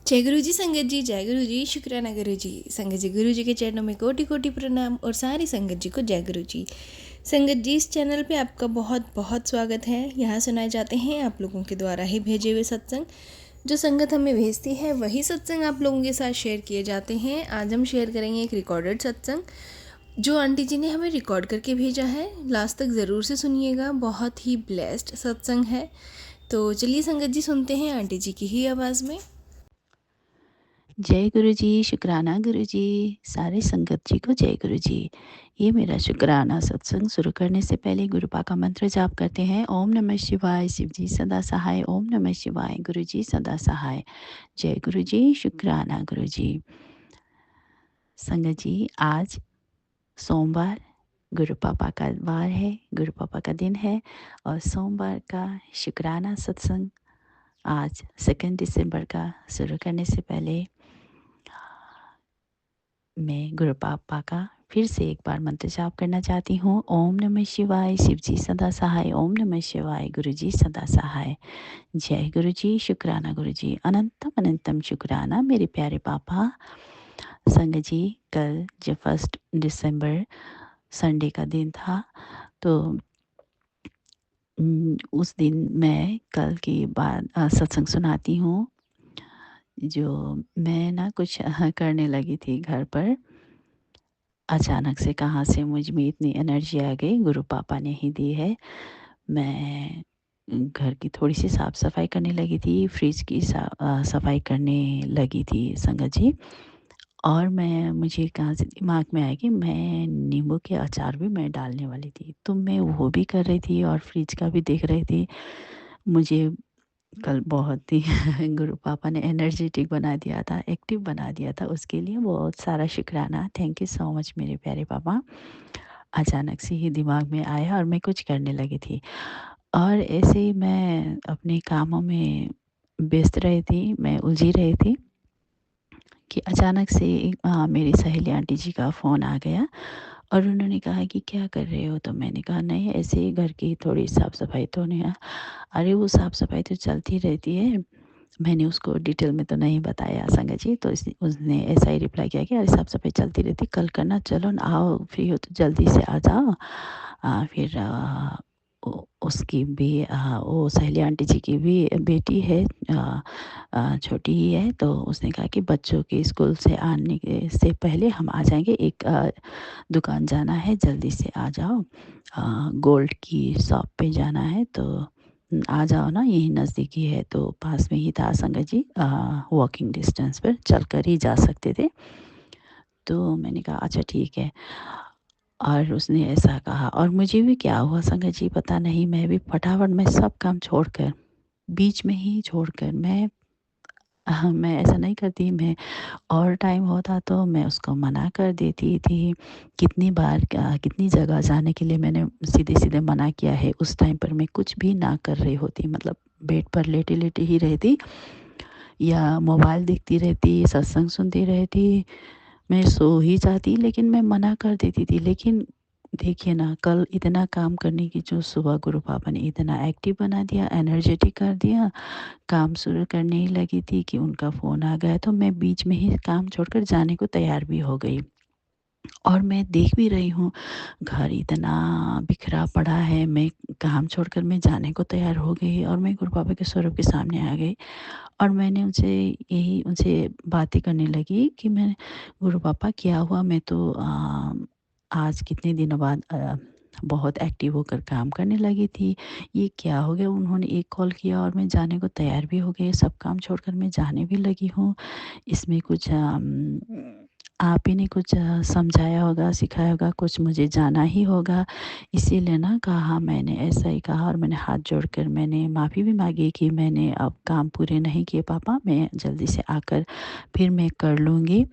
जय गुरु जी संगत जी, जय गुरु जी, शुक्राना गुरु जी। संगत जी, गुरु जी के चरणों में कोटि कोटि प्रणाम और सारी संगत जी को जय गुरु जी। संगत जी, इस चैनल पे आपका बहुत बहुत स्वागत है। यहाँ सुनाए जाते हैं आप लोगों के द्वारा ही भेजे हुए सत्संग। जो संगत हमें भेजती है वही सत्संग आप लोगों के साथ शेयर किए जाते हैं। आज हम शेयर करेंगे एक रिकॉर्डेड सत्संग जो आंटी जी ने हमें रिकॉर्ड करके भेजा है। लास्ट तक ज़रूर से सुनिएगा, बहुत ही ब्लेस्ड सत्संग है। तो चलिए संगत जी, सुनते हैं आंटी जी की ही आवाज़ में। जय गुरु जी, शुक्राना गुरु जी। सारे संगत जी को जय गुरु जी। ये मेरा शुक्राना सत्संग शुरू करने से पहले गुरुपा का मंत्र जाप करते हैं। ओम नमः शिवाय, शिव जी सदा सहाय। ओम नमः शिवाय, गुरु जी सदा सहाय। जय गुरु जी, शुक्राना गुरु जी। संगत जी, आज सोमवार गुरु पापा का वार है, गुरु पापा का दिन है और सोमवार का शुक्राना सत्संग आज 2 दिसंबर का शुरू करने से पहले मैं गुरु पापा का फिर से एक बार मंत्र जाप करना चाहती हूँ। ओम नमः शिवाय, शिव जी सदा सहाय। ओम नमः शिवाय, गुरु जी सदा सहाय। जय गुरु जी, शुक्राना गुरु जी। अनंतम अनंतम शुक्राना मेरे प्यारे पापा। संगत जी, कल जो 1 दिसंबर संडे का दिन था, तो उस दिन मैं कल की बात सत्संग सुनाती हूँ। जो मैं ना कुछ करने लगी थी घर पर, अचानक से कहाँ से मुझ में इतनी एनर्जी आ गई, गुरु पापा ने ही दी है। मैं घर की थोड़ी-सी साफ-सफाई करने लगी थी, फ्रिज की सफाई करने लगी थी संगत जी। और मुझे कहाँ से दिमाग में आया कि मैं नींबू के अचार भी मैं डालने वाली थी। तो मैं वो भी कर रही थी और फ्रिज का भी देख रही थी। मुझे कल बहुत ही गुरु पापा ने एनर्जेटिक बना दिया था, एक्टिव बना दिया था, उसके लिए बहुत सारा शुक्राना। थैंक यू सो मच मेरे प्यारे पापा। अचानक से ही दिमाग में आया और मैं कुछ करने लगी थी और ऐसे ही मैं अपने कामों में व्यस्त रही थी, मैं उलझी रही थी कि अचानक से मेरी सहेली आंटी जी का फ़ोन आ गया और उन्होंने कहा कि क्या कर रहे हो? तो मैंने कहा नहीं, ऐसे ही घर की थोड़ी साफ-सफाई तो नहीं है। अरे वो साफ-सफाई तो चलती रहती है। मैंने उसको डिटेल में तो नहीं बताया संगत जी, तो उसने ऐसा ही रिप्लाई किया कि अरे साफ-सफाई चलती रहती, कल करना, चलो ना, आओ फ्री हो तो जल्दी से आ जाओ। फिर उसकी भी वो सहेली आंटी जी की भी बेटी है, छोटी ही है, तो उसने कहा कि बच्चों के स्कूल से आने से पहले हम आ जाएँगे, एक दुकान जाना है, जल्दी से आ जाओ। गोल्ड की शॉप पे जाना है, तो आ जाओ ना, यही नज़दीक ही है। तो पास में ही था संगत जी, वॉकिंग डिस्टेंस पर चलकर ही जा सकते थे। तो मैंने कहा अच्छा ठीक है। और उसने ऐसा कहा और मुझे भी क्या हुआ संगत जी पता नहीं, मैं भी फटाफट मैं सब काम छोड़कर, बीच में ही छोड़कर मैं ऐसा नहीं करती, मैं और टाइम होता तो मैं उसको मना कर देती थी। कितनी बार कितनी जगह जाने के लिए मैंने सीधे-सीधे मना किया है। उस टाइम पर मैं कुछ भी ना कर रही होती, मतलब बेड पर लेटी-लेटी ही रहती या मोबाइल देखती रहती, सत्संग सुनती रहती, मैं सो ही जाती, लेकिन मैं मना कर देती थी। लेकिन देखिए ना, कल इतना काम करने की जो सुबह गुरु पापा ने इतना एक्टिव बना दिया, एनर्जेटिक कर दिया, काम शुरू करने ही लगी थी कि उनका फ़ोन आ गया, तो मैं बीच में ही काम छोड़कर जाने को तैयार भी हो गई। और मैं देख भी रही हूँ, घर इतना बिखरा पड़ा है, मैं काम छोड़कर मैं जाने को तैयार हो गई और मैं गुरु पापा के स्वरूप के सामने आ गई और मैंने उनसे बातें करने लगी कि मैं, गुरु पापा क्या हुआ? मैं तो आज कितने दिनों बाद बहुत एक्टिव होकर काम करने लगी थी। ये क्या हो गया? उन्होंने एक कॉल किया और मैं जाने को तैयार भी हो गई, सब काम छोड़कर मैं जाने भी लगी हूँ। इसमें कुछ आप ही ने कुछ समझाया होगा, सिखाया होगा, कुछ मुझे जाना ही होगा। इसीलिए ना कहा, मैंने ऐसा ही कहा और मैंने हाथ जोड़कर मैंने माफ़ी भी माँगी कि मैंने अब काम पूरे नहीं किए पापा, मैं जल्दी से आकर फिर मैं कर लूँगी।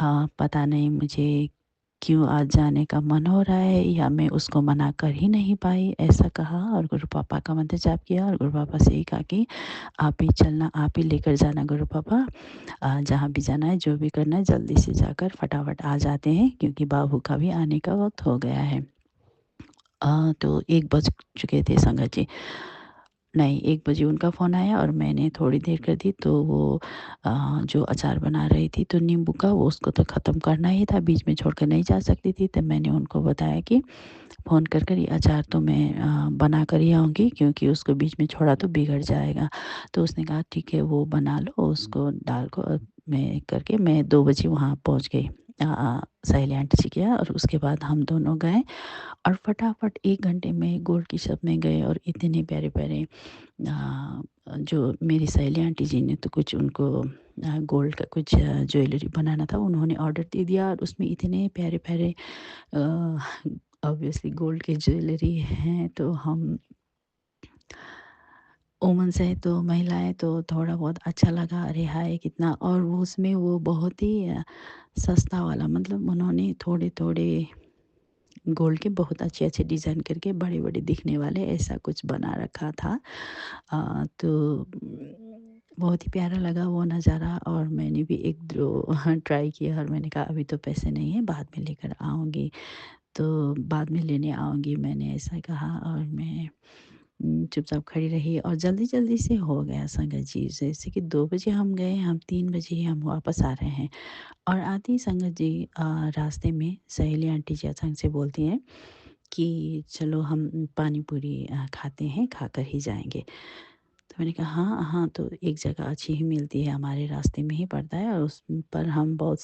पता नहीं मुझे क्यों आज जाने का मन हो रहा है या मैं उसको मना कर ही नहीं पाई, ऐसा कहा और गुरु पापा का मंत्र जाप किया और गुरु पापा से ही कहा कि आप ही चलना, आप ही लेकर जाना गुरु पापा। जहाँ भी जाना है, जो भी करना है, जल्दी से जाकर फटाफट आ जाते हैं क्योंकि बाबू का भी आने का वक़्त हो गया है। तो 1 बज चुके थे संगत जी। नहीं, 1 बजे उनका फ़ोन आया और मैंने थोड़ी देर कर दी तो वो जो अचार बना रही थी तो नींबू का वो उसको तो ख़त्म करना ही था, बीच में छोड़कर नहीं जा सकती थी। तब मैंने उनको बताया कि फ़ोन कर कर ये अचार तो मैं बना कर ही आऊँगी, क्योंकि उसको बीच में छोड़ा तो बिगड़ जाएगा। तो उसने कहा ठीक है वो बना लो, उसको डाल को मैं करके मैं 2 बजे वहाँ पहुँच गई सहेली आंटी जी के यहाँ, और उसके बाद हम दोनों गए और फटाफट 1 घंटे में गोल्ड की शॉप में गए और इतने प्यारे-प्यारे जो मेरी सहेली आंटी जी ने तो कुछ उनको गोल्ड का कुछ ज्वेलरी बनाना था, उन्होंने ऑर्डर दे दिया और उसमें इतने प्यारे-प्यारे ऑब्वियसली गोल्ड की ज्वेलरी हैं, तो हम वुमेन्स हैं तो महिलाएँ तो थोड़ा बहुत अच्छा लगा, अरे हाय! कितना, और वो उसमें वो बहुत ही सस्ता वाला, मतलब उन्होंने थोड़े-थोड़े गोल्ड के बहुत अच्छे-अच्छे डिज़ाइन करके बड़े-बड़े दिखने वाले ऐसा कुछ बना रखा था। तो बहुत ही प्यारा लगा वो नज़ारा, और मैंने भी 1-2 ट्राई किया और मैंने कहा अभी तो पैसे नहीं है, बाद में लेकर आऊँगी। तो बाद में लेने आऊँगी मैंने ऐसा कहा, और मैं चुपचाप खड़ी रही और जल्दी-जल्दी से हो गया संगत जी। जैसे कि 2 बजे हम गए, हम 3 बजे ही हम वापस आ रहे हैं। और आते ही संगत जी रास्ते में सहेली आंटी जी अचानक से बोलती हैं कि चलो हम पानी पूरी खाते हैं, खाकर ही जाएँगे। तो मैंने कहा हाँ, हाँ, तो एक जगह अच्छी ही मिलती है, हमारे रास्ते में ही पड़ता है और उस पर हम बहुत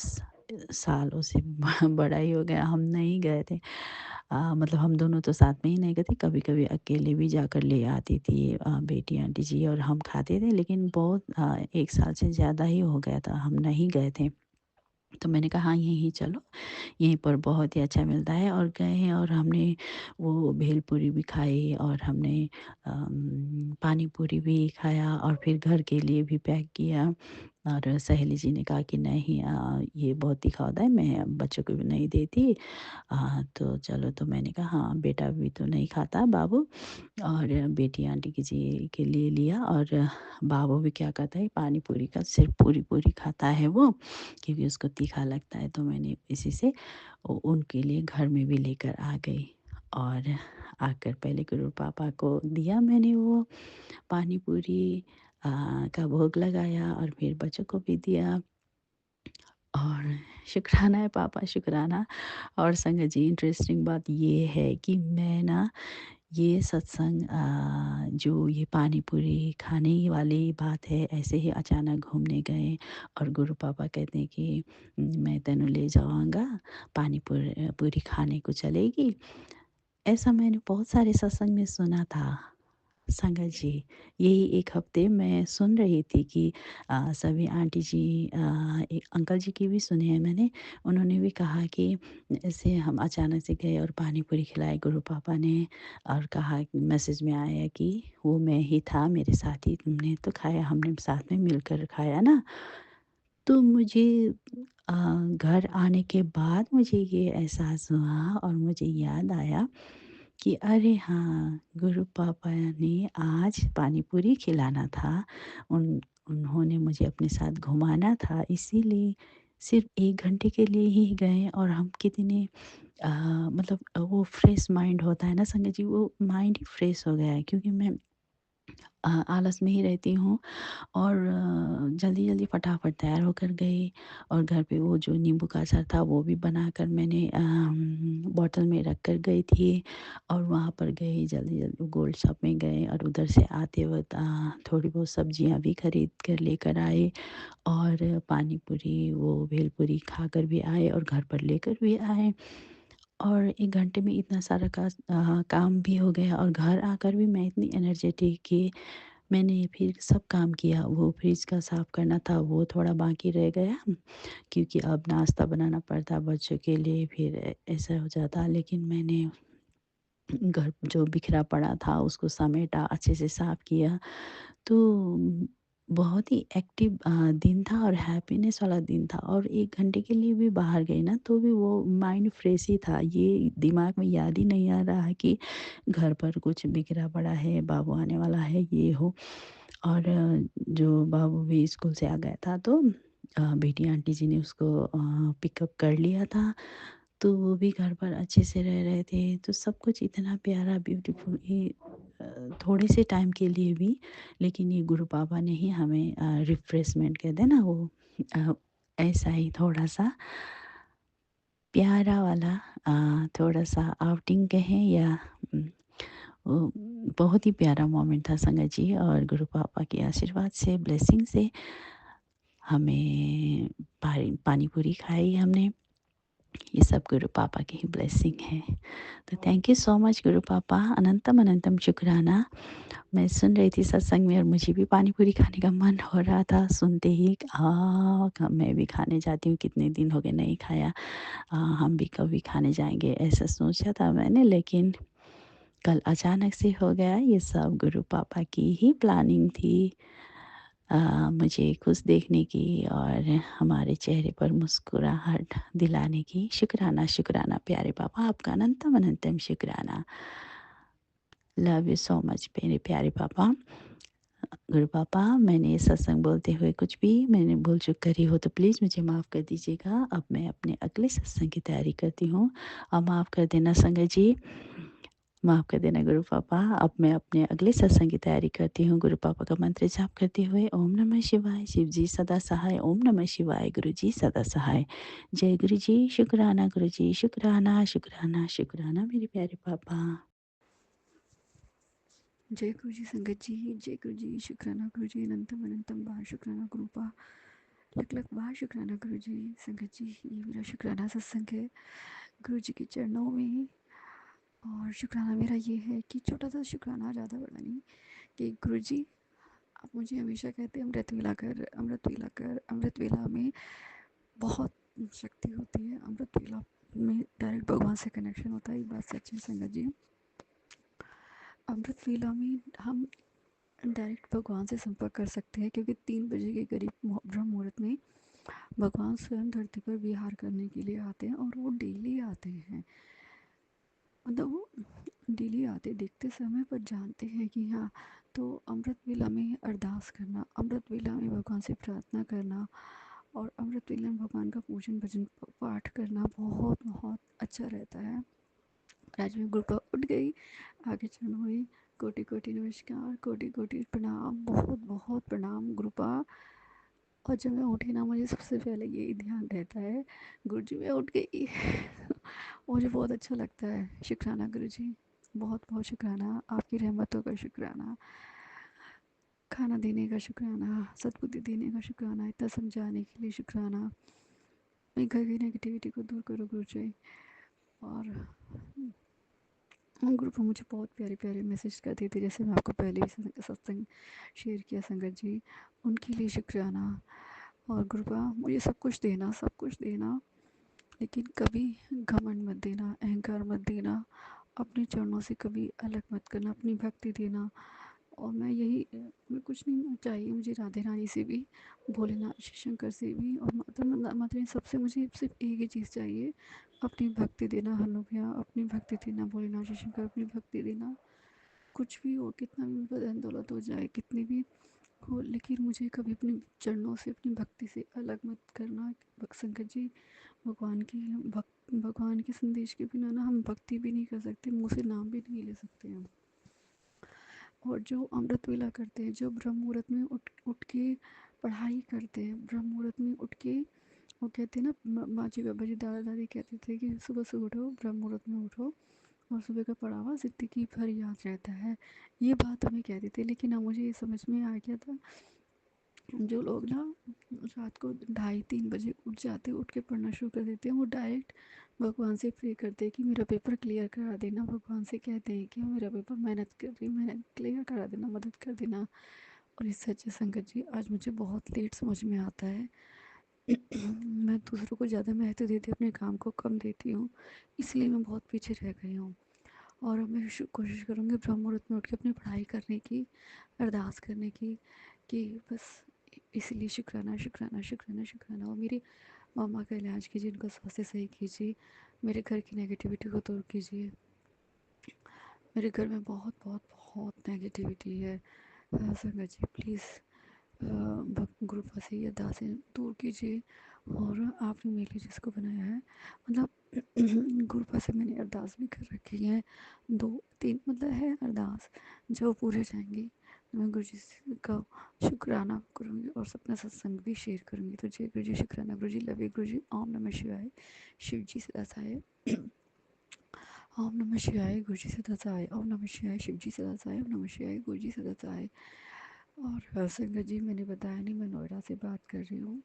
सालों से बड़ा ही हो गया हम नहीं गए थे। मतलब हम दोनों तो साथ में ही नहीं गए थे, कभी-कभी अकेले भी जाकर ले आती थी बेटी आंटी जी और हम खाते थे, लेकिन बहुत 1 साल से ज़्यादा ही हो गया था, हम नहीं गए थे। तो मैंने कहा हाँ, यहीं चलो, यहीं पर बहुत ही अच्छा मिलता है, और गए हैं और हमने वो भेलपूरी भी खाई और हमने पानी पूरी भी खाया और फिर घर के लिए भी पैक किया। और सहेली जी ने कहा कि नहीं ये बहुत तीखा होता है, मैं बच्चों को भी नहीं देती। तो चलो, तो मैंने कहा हाँ, बेटा भी तो नहीं खाता बाबू, और बेटी आंटी की जी के लिए लिया, और बाबू भी क्या कहता है पानी पूरी का सिर्फ़ पूरी-पूरी खाता है वो, क्योंकि उसको तीखा लगता है, तो मैंने इसी से उनके लिए घर में भी लेकर आ गई। और आकर पहले गुरु पापा को दिया मैंने वो पानी पूरी का भोग लगाया और फिर बच्चों को भी दिया, और शुक्राना है पापा, शुक्राना। और संगत जी इंटरेस्टिंग बात ये है कि मैं ना ये सत्संग जो ये पानी पूरी खाने ही वाली बात है, ऐसे ही अचानक घूमने गए और गुरु पापा कहते हैं कि मैं तेनू ले जाऊँगा, पूरी खाने को चलेगी। ऐसा मैंने बहुत सारे सत्संग में सुना था। संगत जी, यही 1 हफ़्ते मैं सुन रही थी कि सभी आंटी जी एक अंकल जी की भी सुने हैं मैंने, उन्होंने भी कहा कि ऐसे हम अचानक से गए और पानी पूरी खिलाए गुरु पापा ने, और कहा कि मैसेज में आया कि वो मैं ही था, मेरे साथ ही तुमने तो खाया, हमने साथ में मिलकर खाया ना। तो मुझे अ, घर आने के बाद मुझे ये एहसास हुआ और मुझे याद आया कि अरे हाँ, गुरु पापा ने आज पानी पूरी खिलाना था। उन्होंने मुझे अपने साथ घुमाना था, इसीलिए सिर्फ़ 1 घंटे के लिए ही गए, और हम कितने मतलब वो फ्रेश माइंड होता है ना संगत जी, वो माइंड ही फ्रेश हो गया है, क्योंकि मैं आलस में ही रहती हूँ, और जल्दी-जल्दी फटाफट तैयार होकर गई, और घर पे वो जो नींबू का अचार था वो भी बनाकर मैंने बॉटल में रख कर गई थी, और वहाँ पर गई जल्दी-जल्दी गोल्ड शॉप में गए और उधर से आते वक़्त थोड़ी बहुत सब्जियाँ भी खरीद कर लेकर आए, और पानी पूरी वो भेलपूरी खाकर भी आए और घर पर लेकर भी आए। और 1 घंटे में इतना सारा काम भी हो गया, और घर आकर भी मैं इतनी एनर्जेटिक कि मैंने फिर सब काम किया। वो फ्रिज का साफ़ करना था, वो थोड़ा बाकी रह गया, क्योंकि अब नाश्ता बनाना पड़ता बच्चों के लिए, फिर ऐसा हो जाता। लेकिन मैंने घर जो बिखरा पड़ा था उसको समेटा, अच्छे से साफ़ किया। तो बहुत ही एक्टिव दिन था और हैप्पीनेस वाला दिन था, और 1 घंटे के लिए भी बाहर गए ना तो भी वो माइंड फ्रेश ही था। ये दिमाग में याद ही नहीं आ रहा है कि घर पर कुछ बिखरा पड़ा है, बाबू आने वाला है, ये हो। और जो बाबू भी स्कूल से आ गया था तो बेटी आंटी जी ने उसको पिकअप कर लिया था। तो वो भी घर पर अच्छे से रह रहे थे। तो सब कुछ इतना प्यारा ब्यूटीफुल थोड़े से टाइम के लिए भी, लेकिन ये गुरु बाबा ने ही हमें रिफ्रेशमेंट कहते हैं ना वो, अ, ऐसा ही थोड़ा-सा प्यारा वाला थोड़ा-सा आउटिंग कहें या उम, वो बहुत ही प्यारा मोमेंट था संगत जी। और गुरु पापा के आशीर्वाद से, ब्लेसिंग से हमें पानी पूरी खाई हमने। ये सब गुरु पापा की ही ब्लेसिंग है। तो थैंक यू सो मच गुरु पापा, अनंतम अनंतम शुक्राना। मैं सुन रही थी सत्संग में और मुझे भी पानी पूरी खाने का मन हो रहा था सुनते ही। मैं भी खाने जाती हूँ, कितने दिन हो गए नहीं खाया। हम भी कभी खाने जाएंगे ऐसा सोचा था मैंने, लेकिन कल अचानक से हो गया। ये सब गुरु पापा की ही प्लानिंग थी, मुझे खुश देखने की और हमारे चेहरे पर मुस्कुराहट दिलाने की। शुक्राना शुक्राना प्यारे पापा, आपका अनंतम अनंतम शुक्राना। लव यू सो मच मेरे प्यारे पापा। गुरु पापा, मैंने ये सत्संग बोलते हुए कुछ भी मैंने भूल चूक करी हो तो प्लीज़ मुझे माफ़ कर दीजिएगा। अब मैं अपने अगले सत्संग की तैयारी करती हूँ और माफ़ कर देना संगत जी, माफ़ कर देना गुरु पापा। अब मैं अपने अगले सत्संग की तैयारी करती हूँ गुरु पापा का मंत्र जाप करते हुए। ओम नमः शिवाय, शिव जी सदा सहाय। ओम नमः शिवाय, गुरु जी सदा सहाय। जय गुरु जी, शुक्राना गुरु जी, शुक्राना शुक्राना शुक्राना मेरे प्यारे पापा। जय गुरु जी संगत जी, जय गुरु जी, शुक्राना गुरु जी, अनंतम अनंतम बार शुक्राना गुरु पा, लख लख बार शुक्राना गुरु जी। संगत जी, ये मेरा शुक्राना सत्संग है गुरु जी के चरणों में। और शुक्राना मेरा ये है कि छोटा सा शुक्राना, ज़्यादा बड़ा नहीं, कि गुरु जी आप मुझे हमेशा कहते हैं अमृत वेला कर, अमृत वेला कर। अमृत वेला में बहुत शक्ति होती है, अमृत वेला में डायरेक्ट भगवान से कनेक्शन होता है। ये बात सच है संगत जी। अमृत वेला में हम डायरेक्ट भगवान से संपर्क कर सकते हैं, क्योंकि 3 बजे के करीब ब्रह्म मुहूर्त में भगवान स्वयं धरती पर विहार करने के लिए आते हैं। और वो डेली आते हैं, मतलब वो डेली आते, देखते समय पर जानते हैं कि हाँ। तो अमृत वेला में अरदास करना, अमृत वेला में भगवान से प्रार्थना करना और अमृत वेला में भगवान का पूजन भजन पाठ करना बहुत बहुत अच्छा रहता है। आज मैं गुरुपा उठ गई, आगे चरण हुई, कोटि कोटि नमस्कार, कोटि कोटि प्रणाम, बहुत बहुत प्रणाम गुरुपा। और जब मैं उठी ना, मुझे सबसे पहले यही ध्यान रहता है, गुरु जी मैं उठ गई। मुझे बहुत अच्छा लगता है। शुक्राना गुरु जी, बहुत बहुत शुक्राना, आपकी रहमतों का शुक्राना, खाना देने का शुक्राना, सद्बुद्धि देने का शुक्राना, इतना समझाने के लिए शुक्राना। मेरे घर की नेगेटिविटी को दूर करो गुरु जी। और ग्रुप में मुझे बहुत प्यारे प्यारे मैसेज करती थी, जैसे मैं आपको पहले भी सत्संग शेयर किया संगत जी, उनके लिए शुक्राना। और गुरुपा मुझे सब कुछ देना, सब कुछ देना, लेकिन कभी घमंड मत देना, अहंकार मत देना, अपने चरणों से कभी अलग मत करना, अपनी भक्ति देना। और मैं यही, मैं कुछ नहीं चाहिए मुझे, राधे रानी से भी, भोलेनाथ शिव शंकर से भी, और माता माता रानी सबसे मुझे सिर्फ एक ही चीज़ चाहिए, अपनी भक्ति देना। हनु भैया अपनी भक्ति देना, भोलेनाथ शिव शंकर अपनी भक्ति देना। कुछ भी हो, कितना भी मेरे पास धन दौलत हो जाए, कितनी भी हो, लेकिन मुझे कभी अपने चरणों से, अपनी भक्ति से अलग मत करना। संगत जी, भगवान की भगवान के संदेश के बिना ना हम भक्ति भी नहीं कर सकते, मुँह से नाम भी नहीं ले सकते हम। और जो अमृत वेला करते हैं, जो ब्रह्म मुहूर्त में उठ उठ के पढ़ाई करते हैं, ब्रह्म मुहूर्त में उठ के, वो कहते हैं ना, माँ जी बाबा जी दादा दादी कहते थे कि सुबह से उठो, ब्रह्म मुहूर्त में उठो, और सुबह का पढ़ा हुआ ज़िंदगी भर याद रहता है। ये बात हमें कहते थे, लेकिन अब मुझे ये समझ में आ गया था, जो लोग ना रात को 2:30-3 बजे उठ जाते, उठ के पढ़ना शुरू कर देते हैं, वो डायरेक्ट भगवान से प्रे करते हैं कि मेरा पेपर क्लियर करा देना। भगवान से कहते हैं कि मेरा पेपर, मेहनत कर रही, मेहनत क्लियर करा देना, मदद कर देना। और इस सच्चे संगत जी, आज मुझे बहुत लेट समझ में आता है। मैं दूसरों को ज़्यादा महत्व देती, अपने काम को कम देती हूँ, इसलिए मैं बहुत पीछे रह गई हूँ। और अब मैं कोशिश करूँगी ब्रह्म मुहूर्त में उठ के अपनी पढ़ाई करने की, अरदास करने की, कि बस इसलिए शुक्राना शुक्राना शुक्राना शुक्राना। और मेरी मामा का इलाज कीजिए, उनका स्वास्थ्य सही कीजिए, मेरे घर की नेगेटिविटी को दूर कीजिए। मेरे घर में बहुत बहुत बहुत नेगेटिविटी है। संगत जी प्लीज़ गुरुपा से ये अरदासें दूर कीजिए और आपने मेरे लिए जिसको बनाया है, मतलब गुरुपा से मैंने अरदास भी कर रखी है, 2-3 मतलब है अरदास जो पूरे जाएंगी। मैं गुरु जी का शुक्राना करूँगी और अपना सत्संग भी शेयर करूँगी। तो जय गुरु जी, शुक्राना गुरु जी, लव यू गुरु जी, ओम नमः शिवाय, शिव जी सदा सहाय। ओम नमः शिवाय, गुरु जी सदा सहाय, ओम नमः शिवाय, शिव जी सदा सहाय, ओम नमः शिवाय, गुरु जी सदा सहाय। और संगत जी, मैंने बताया नहीं, मैं नोएडा से बात कर रही हूँ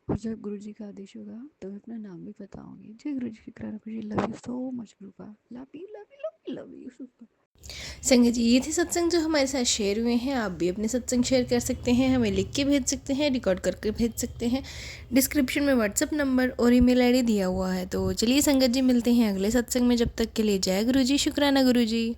और जब गुरु जी का आदेश होगा तो मैं अपना नाम भी बताऊंगी। जय गुरु जी, शुक्राना Guru ji, love you so much गुरुपा, love you love you love you love you super. संगत जी, ये थे सत्संग जो हमारे साथ शेयर हुए हैं। आप भी अपने सत्संग शेयर कर सकते हैं, हमें लिख के भेज सकते हैं, रिकॉर्ड करके भेज सकते हैं। डिस्क्रिप्शन में व्हाट्सअप नंबर और ईमेल आईडी दिया हुआ है। तो चलिए संगत जी, मिलते हैं अगले सत्संग में। जब तक के लिए जय गुरु जी, शुक्राना गुरु जी।